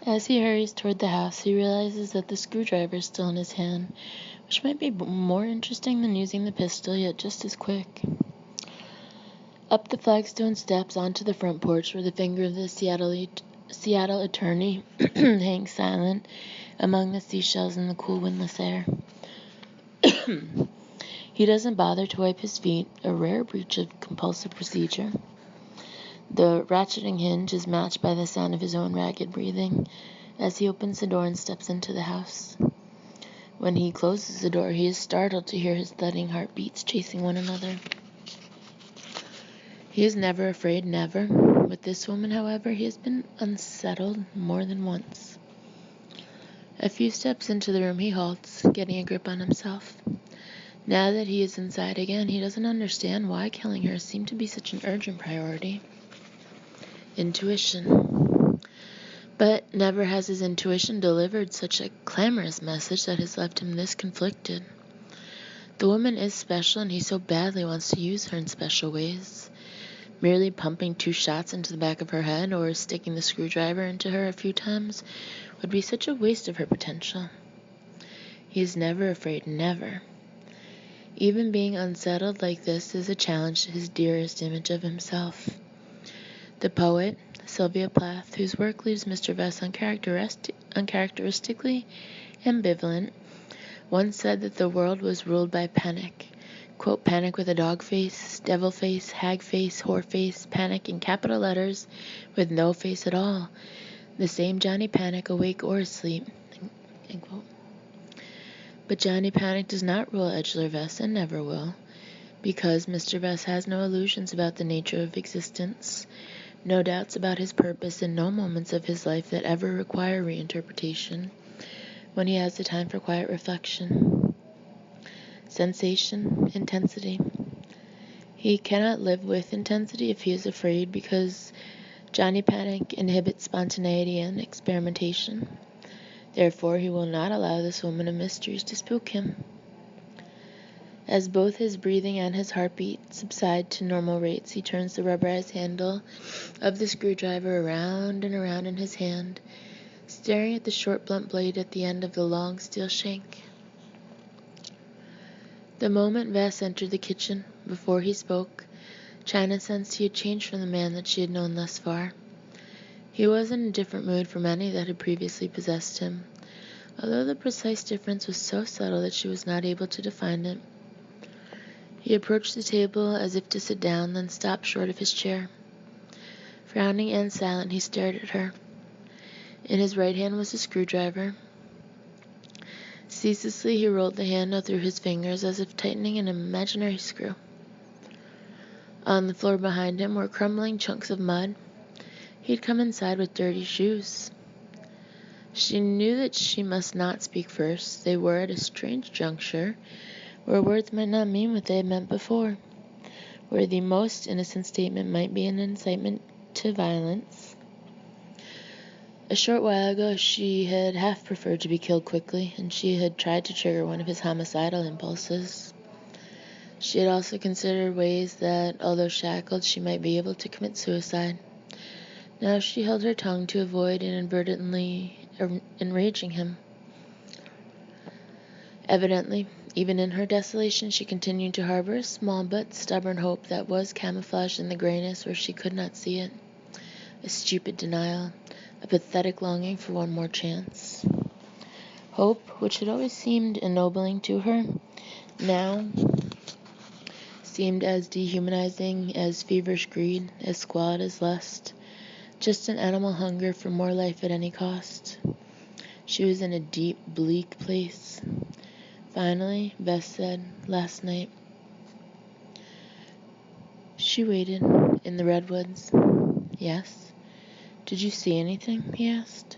As he hurries toward the house, he realizes that the screwdriver is still in his hand, which might be more interesting than using the pistol, yet just as quick. Up the flagstone steps onto the front porch where the finger of the Seattle attorney hangs silent among the seashells in the cool windless air. He doesn't bother to wipe his feet, a rare breach of compulsive procedure. The ratcheting hinge is matched by the sound of his own ragged breathing as he opens the door and steps into the house. When he closes the door, he is startled to hear his thudding heartbeats chasing one another. He is never afraid, never. With this woman, however, he has been unsettled more than once. A few steps into the room, he halts, getting a grip on himself. Now that he is inside again, he doesn't understand why killing her seemed to be such an urgent priority. Intuition. But never has his intuition delivered such a clamorous message that has left him this conflicted. The woman is special, and he so badly wants to use her in special ways. Merely pumping 2 shots into the back of her head or sticking the screwdriver into her a few times would be such a waste of her potential. He is never afraid, never. Even being unsettled like this is a challenge to his dearest image of himself. The poet, Sylvia Plath, whose work leaves Mr. Vess uncharacteristically ambivalent, once said that the world was ruled by panic. Quote, panic with a dog face, devil face, hag face, whore face, panic in capital letters with no face at all. The same Johnny Panic, awake or asleep. End quote. But Johnny Panic does not rule Edgeler Vess and never will, because Mr. Vess has no illusions about the nature of existence, no doubts about his purpose, and no moments of his life that ever require reinterpretation when he has the time for quiet reflection. Sensation, intensity. He cannot live with intensity if he is afraid, because Johnny Panic inhibits spontaneity and experimentation. Therefore, he will not allow this woman of mysteries to spook him. As both his breathing and his heartbeat subside to normal rates, he turns the rubberized handle of the screwdriver around and around in his hand, staring at the short blunt blade at the end of the long steel shank. The moment Vess entered the kitchen, before he spoke, China sensed he had changed from the man that she had known thus far. He was in a different mood from any that had previously possessed him, although the precise difference was so subtle that she was not able to define it. He approached the table as if to sit down, then stopped short of his chair. Frowning and silent, he stared at her. In his right hand was a screwdriver. Ceaselessly, he rolled the handle through his fingers as if tightening an imaginary screw. On the floor behind him were crumbling chunks of mud. He had come inside with dirty shoes. She knew that she must not speak first. They were at a strange juncture, where words might not mean what they had meant before, where the most innocent statement might be an incitement to violence. A short while ago, she had half preferred to be killed quickly, and she had tried to trigger one of his homicidal impulses. She had also considered ways that, although shackled, she might be able to commit suicide. Now she held her tongue to avoid inadvertently enraging him. Evidently, even in her desolation, she continued to harbor a small but stubborn hope that was camouflaged in the grayness where she could not see it. A stupid denial, a pathetic longing for one more chance. Hope, which had always seemed ennobling to her, now seemed as dehumanizing as feverish greed, as squalid as lust, just an animal hunger for more life at any cost. She was in a deep, bleak place. Finally, Vess said, last night. She waited, in the redwoods. Yes? Did you see anything? He asked.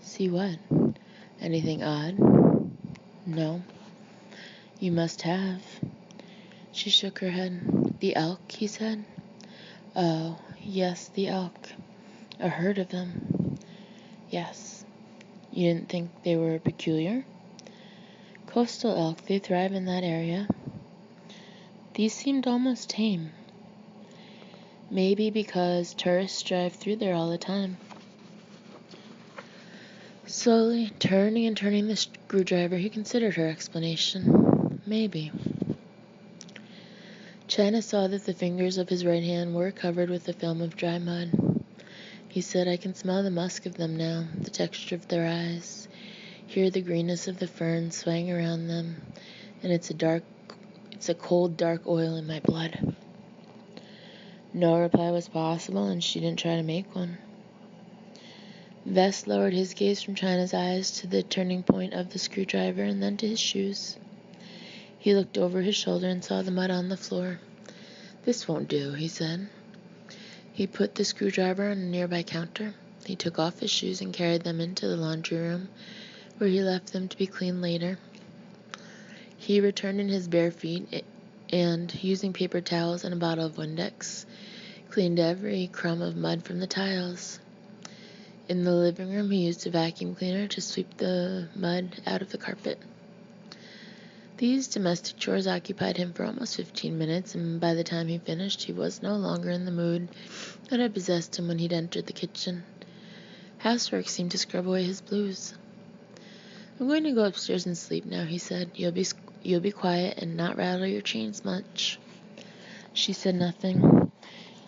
See what? Anything odd? No. You must have. She shook her head. The elk, he said. Oh, yes, the elk. A herd of them. Yes. You didn't think they were peculiar? Coastal elk, they thrive in that area. These seemed almost tame. Maybe because tourists drive through there all the time. Slowly turning and turning the screwdriver, he considered her explanation. Maybe. China saw that the fingers of his right hand were covered with a film of dry mud. He said, I can smell the musk of them now, the texture of their eyes, hear the greenness of the ferns swaying around them, and it's a cold, dark oil in my blood. No reply was possible, and she didn't try to make one. Vess lowered his gaze from China's eyes to the turning point of the screwdriver and then to his shoes. He looked over his shoulder and saw the mud on the floor. This won't do, he said. He put the screwdriver on a nearby counter. He took off his shoes and carried them into the laundry room, where he left them to be cleaned later. He returned in his bare feet and, using paper towels and a bottle of Windex, cleaned every crumb of mud from the tiles. In the living room, he used a vacuum cleaner to sweep the mud out of the carpet. These domestic chores occupied him for almost 15 minutes, and by the time he finished, he was no longer in the mood that had possessed him when he'd entered the kitchen. Housework seemed to scrub away his blues. I'm going to go upstairs and sleep now, he said. You'll be quiet and not rattle your chains much. She said nothing.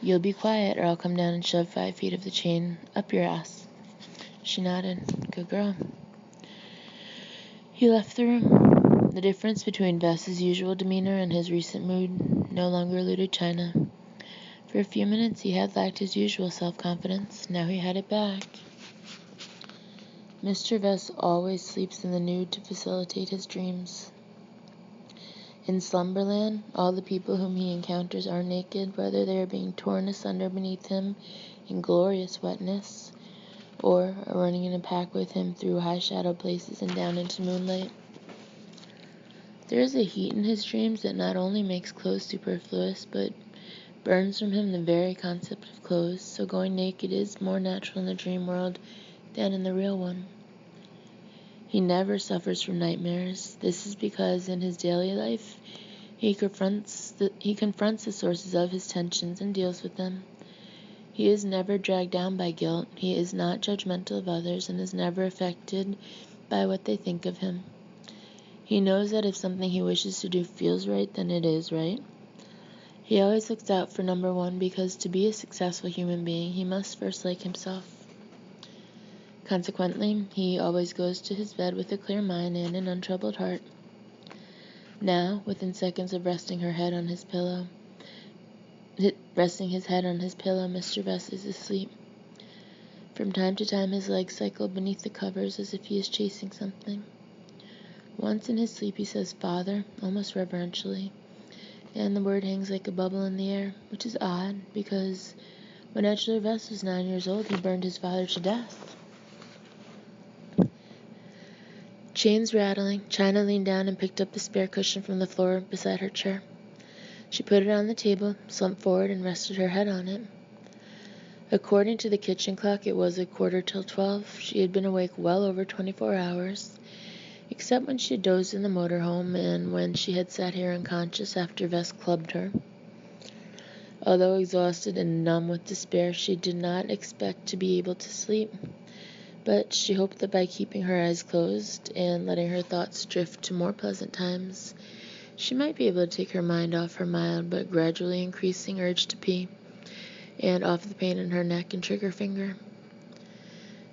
You'll be quiet, or I'll come down and shove 5 feet of the chain up your ass. She nodded. Good girl. He left the room. The difference between Vess's usual demeanor and his recent mood no longer eluded China. For a few minutes he had lacked his usual self-confidence. Now he had it back. Mr. Vess always sleeps in the nude to facilitate his dreams. In Slumberland, all the people whom he encounters are naked, whether they are being torn asunder beneath him in glorious wetness, or are running in a pack with him through high-shadowed places and down into moonlight. There is a heat in his dreams that not only makes clothes superfluous, but burns from him the very concept of clothes, so going naked is more natural in the dream world than in the real one. He never suffers from nightmares. This is because in his daily life he confronts the sources of his tensions and deals with them. He is never dragged down by guilt. He is not judgmental of others and is never affected by what they think of him. He knows that if something he wishes to do feels right, then it is right. He always looks out for number one because to be a successful human being, he must first like himself. Consequently, he always goes to his bed with a clear mind and an untroubled heart. Now, within seconds of resting his head on his pillow, Mr. Vess is asleep. From time to time, his legs cycle beneath the covers as if he is chasing something. Once in his sleep he says "Father," almost reverentially, and the word hangs like a bubble in the air, which is odd, because when Edgeler Vess was 9 years old, he burned his father to death. Chains rattling, China leaned down and picked up the spare cushion from the floor beside her chair. She put it on the table, slumped forward, and rested her head on it. According to the kitchen clock, it was 11:45. She had been awake well over 24 hours. Except when she had dozed in the motorhome and when she had sat here unconscious after Vess clubbed her. Although exhausted and numb with despair, she did not expect to be able to sleep, but she hoped that by keeping her eyes closed and letting her thoughts drift to more pleasant times, she might be able to take her mind off her mild but gradually increasing urge to pee, and off the pain in her neck and trigger finger.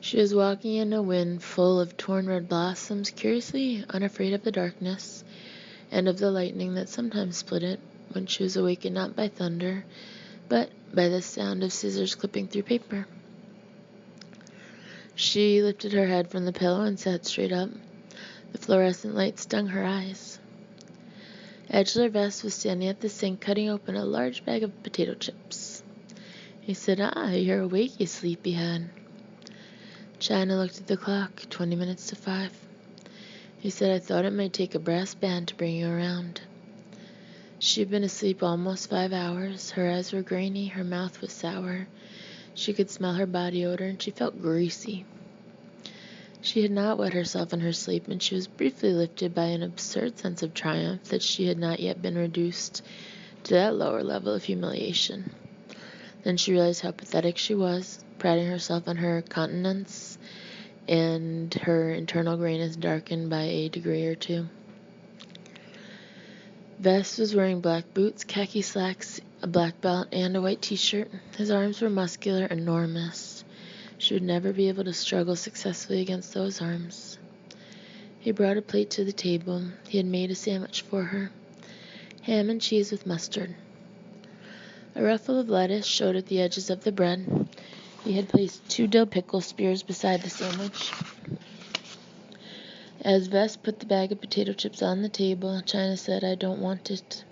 She was walking in a wind full of torn red blossoms, curiously unafraid of the darkness and of the lightning that sometimes split it when she was awakened not by thunder, but by the sound of scissors clipping through paper. She lifted her head from the pillow and sat straight up. The fluorescent light stung her eyes. Edgeler Vess was standing at the sink cutting open a large bag of potato chips. He said, you're awake, you sleepyhead. China looked at the clock, 20 minutes to 5. He said, I thought it might take a brass band to bring you around. She had been asleep almost 5 hours. Her eyes were grainy, her mouth was sour. She could smell her body odor, and she felt greasy. She had not wet herself in her sleep, and she was briefly lifted by an absurd sense of triumph that she had not yet been reduced to that lower level of humiliation. Then she realized how pathetic she was, priding herself on her continence and her internal grayness darkened by a degree or two. Vess was wearing black boots, khaki slacks, a black belt, and a white t-shirt. His arms were muscular, enormous. She would never be able to struggle successfully against those arms. He brought a plate to the table. He had made a sandwich for her. Ham and cheese with mustard. A ruffle of lettuce showed at the edges of the bread. He had placed 2 dill pickle spears beside the sandwich. As Vess put the bag of potato chips on the table, China said, "I don't want it."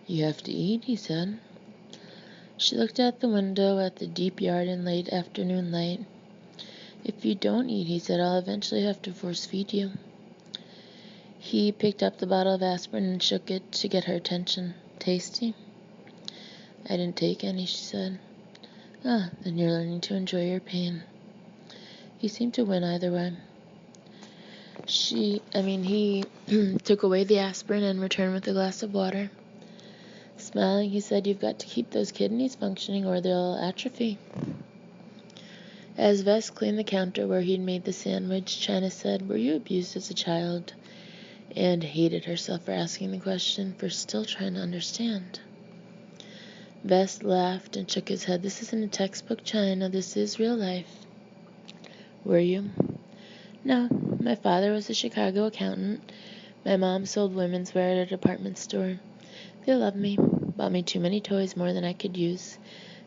"You have to eat," he said. She looked out the window at the deep yard in late afternoon light. "If you don't eat," he said, "I'll eventually have to force feed you." He picked up the bottle of aspirin and shook it to get her attention. "Tasty?" "I didn't take any," she said. "Ah, then you're learning to enjoy your pain." He seemed to win either way. He took away the aspirin and returned with a glass of water. Smiling, he said, "You've got to keep those kidneys functioning or they'll atrophy." As Vess cleaned the counter where he'd made the sandwich, China said, "Were you abused as a child?" And hated herself for asking the question, for still trying to understand. Vess laughed and shook his head. "This isn't a textbook, China. This is real life." "Were you?" "No. My father was a Chicago accountant. My mom sold women's wear at a department store. They loved me, bought me too many toys, more than I could use,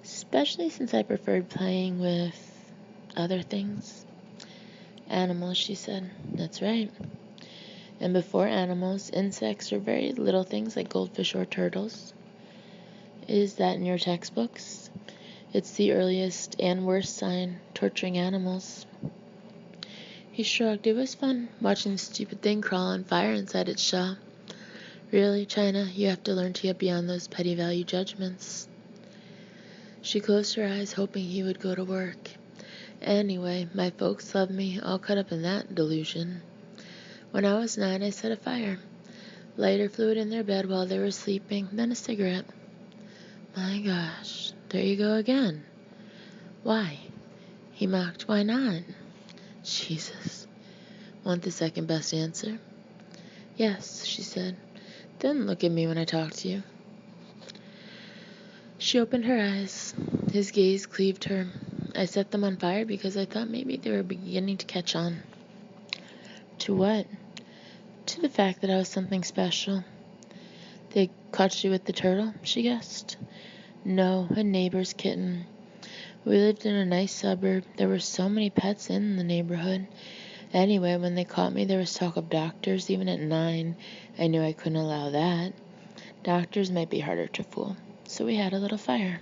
especially since I preferred playing with other things." "Animals," she said. "That's right. And before animals, insects or very little things like goldfish or turtles." "Is that in your textbooks?" "It's the earliest and worst sign, torturing animals." He shrugged. It was fun, watching the stupid thing crawl on fire inside its shell. "Really, China, you have to learn to get beyond those petty value judgments." She closed her eyes, hoping he would go to work. "Anyway, my folks love me, all caught up in that delusion. When I was 9, I set a fire. Lighter fluid in their bed while they were sleeping, then a cigarette." "My gosh, there you go again." "Why?" He mocked. "Why not?" Jesus. "Want the second best answer?" "Yes," she said. "Then look at me when I talk to you." She opened her eyes. His gaze cleaved her. "I set them on fire because I thought maybe they were beginning to catch on." "To what?" "To the fact that I was something special." "They caught you with the turtle?" she guessed. "No, a neighbor's kitten. We lived in a nice suburb. There were so many pets in the neighborhood. Anyway, when they caught me, there was talk of doctors. Even at 9, I knew I couldn't allow that. Doctors might be harder to fool. So we had a little fire."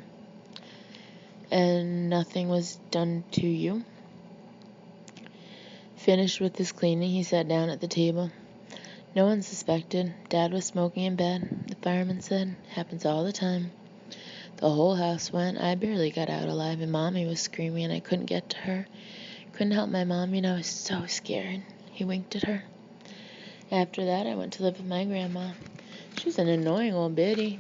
"And nothing was done to you?" Finished with his cleaning, he sat down at the table. "No one suspected. Dad was smoking in bed," the fireman said. "Happens all the time. The whole house went. I barely got out alive, and Mommy was screaming, and I couldn't get to her. Couldn't help my mom, I was so scared." He winked at her. "After that, I went to live with my grandma. She was an annoying old biddy,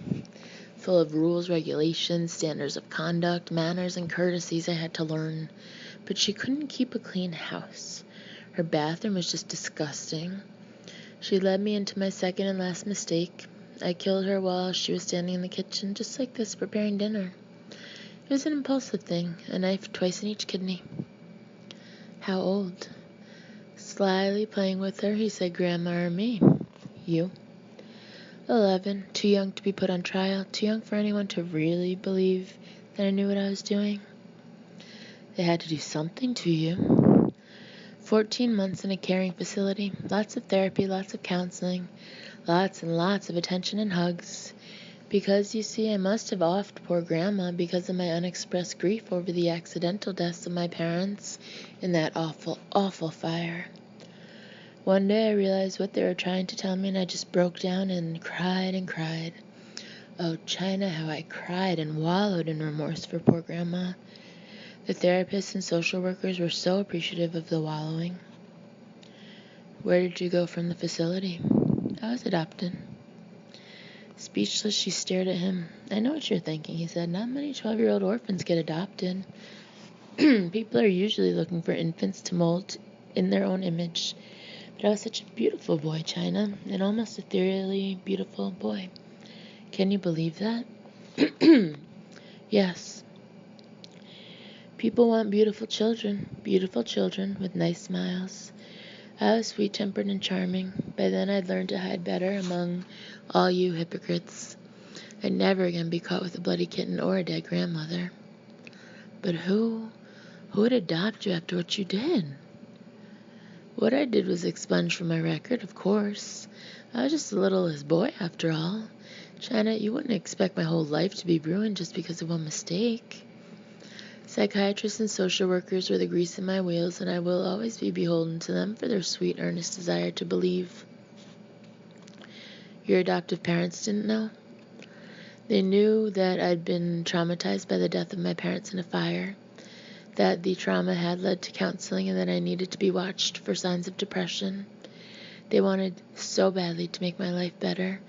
full of rules, regulations, standards of conduct, manners, and courtesies I had to learn. But she couldn't keep a clean house. Her bathroom was just disgusting. She led me into my second and last mistake. I killed her while she was standing in the kitchen, just like this, preparing dinner. It was an impulsive thing, a knife twice in each kidney." "How old?" Slyly playing with her, he said, "Grandma or me?" "You." 11, too young to be put on trial, too young for anyone to really believe that I knew what I was doing. "They had to do something to you." 14 months in a caring facility, lots of therapy, lots of counseling, lots and lots of attention and hugs. Because, you see, I must have offed poor Grandma because of my unexpressed grief over the accidental deaths of my parents in that awful, awful fire. One day I realized what they were trying to tell me, and I just broke down and cried and cried. Oh, China, how I cried and wallowed in remorse for poor Grandma. The therapists and social workers were so appreciative of the wallowing. "Where did you go from the facility?" "I was adopted." Speechless, she stared at him. "I know what you're thinking," he said. "Not many 12-year-old orphans get adopted." People are usually looking for infants to mold in their own image. But I was such a beautiful boy, China, an almost ethereally beautiful boy. Can you believe that? Yes. People want beautiful children with nice smiles. I was sweet-tempered and charming. By then I'd learned to hide better among all you hypocrites. I'd never again be caught with a bloody kitten or a dead grandmother. But who would adopt you after what you did? What I did was expunged from my record, of course. I was just a littlest boy after all. China, you wouldn't expect my whole life to be ruined just because of one mistake. Psychiatrists and social workers were the grease in my wheels, and I will always be beholden to them for their sweet, earnest desire to believe. Your adoptive parents didn't know? They knew that I'd been traumatized by the death of my parents in a fire, that the trauma had led to counseling, and that I needed to be watched for signs of depression. They wanted so badly to make my life better,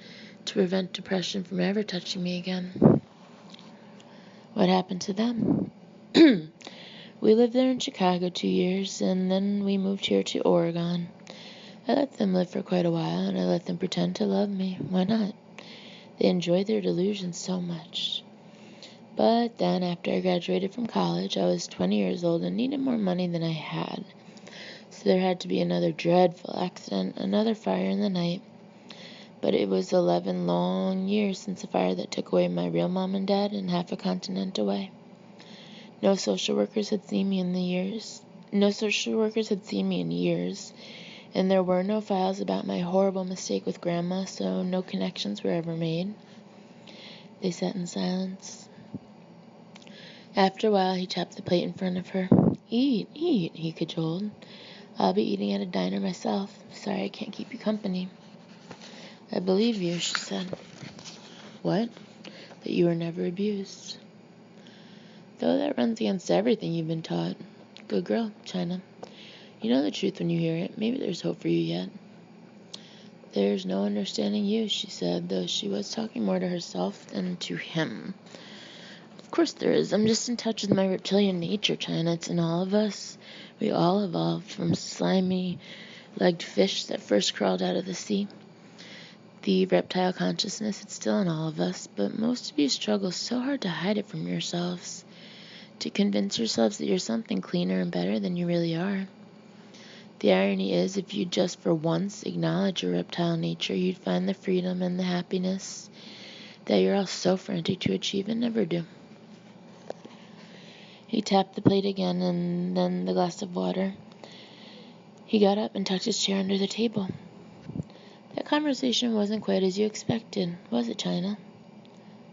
to prevent depression from ever touching me again. What happened to them? We lived there in Chicago 2 years, and then we moved here to Oregon. I let them live for quite a while, and I let them pretend to love me. Why not? They enjoyed their delusions so much. But then, after I graduated from college, I was 20 years old and needed more money than I had. So there had to be another dreadful accident, another fire in the night. But it was 11 long years since the fire that took away my real mom and dad and half a continent away. No social workers had seen me in years, and there were no files about my horrible mistake with Grandma, so no connections were ever made. They sat in silence. After a while, he tapped the plate in front of her. Eat, he cajoled. I'll be eating at a diner myself. Sorry I can't keep you company. I believe you, she said. What? That you were never abused. Though that runs against everything you've been taught. Good girl, China. You know the truth when you hear it. Maybe there's hope for you yet. There's no understanding you, she said, though she was talking more to herself than to him. Of course there is. I'm just in touch with my reptilian nature, China. It's in all of us. We all evolved from slimy-legged fish that first crawled out of the sea. The reptile consciousness, it's still in all of us, but most of you struggle so hard to hide it from yourselves, to convince yourselves that you're something cleaner and better than you really are. The irony is, if you just for once acknowledge your reptile nature, you'd find the freedom and the happiness that you're all so frantic to achieve and never do. He tapped the plate again and then the glass of water. He got up and tucked his chair under the table. That conversation wasn't quite as you expected, was it, China?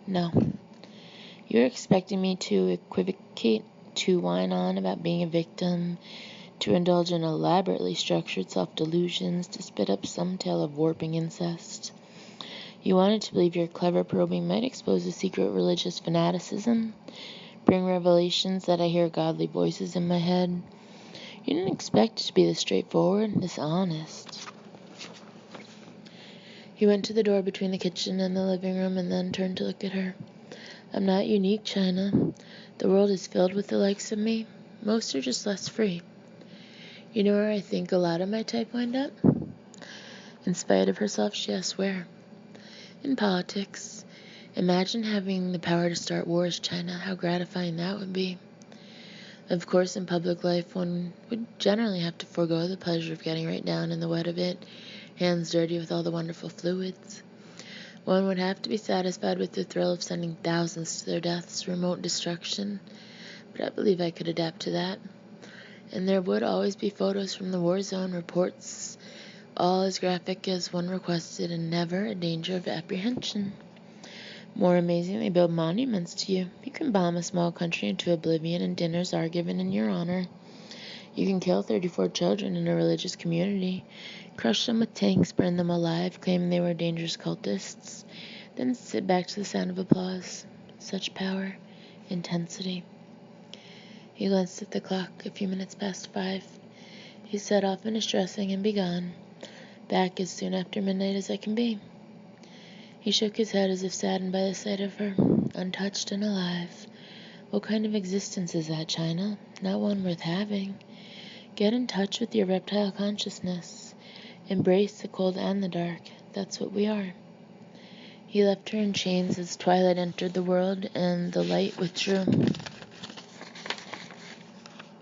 No. You were expecting me to equivocate, to whine on about being a victim, to indulge in elaborately structured self-delusions, to spit up some tale of warping incest. You wanted to believe your clever probing might expose a secret religious fanaticism, bring revelations that I hear godly voices in my head. You didn't expect it to be this straightforward, this honest. He went to the door between the kitchen and the living room and then turned to look at her. I'm not unique, China. The world is filled with the likes of me. Most are just less free. You know where I think a lot of my type wind up? In spite of herself, she asked where. In politics. Imagine having the power to start wars, China. How gratifying that would be. Of course, in public life, one would generally have to forego the pleasure of getting right down in the wet of it, hands dirty with all the wonderful fluids. One would have to be satisfied with the thrill of sending thousands to their deaths, remote destruction, but I believe I could adapt to that. And there would always be photos from the war zone, reports, all as graphic as one requested, and never a danger of apprehension. More amazing, they build monuments to you. You can bomb a small country into oblivion, and dinners are given in your honor. You can kill 34 children in a religious community, crush them with tanks, burn them alive, claim they were dangerous cultists, then sit back to the sound of applause. Such power, intensity. He glanced at the clock, a few minutes past 5. He set off in his dressing and be gone, back as soon after midnight as I can be. He shook his head as if saddened by the sight of her, untouched and alive, What kind of existence is that, China? Not one worth having. Get in touch with your reptile consciousness. Embrace the cold and the dark. That's what we are. He left her in chains as twilight entered the world and the light withdrew.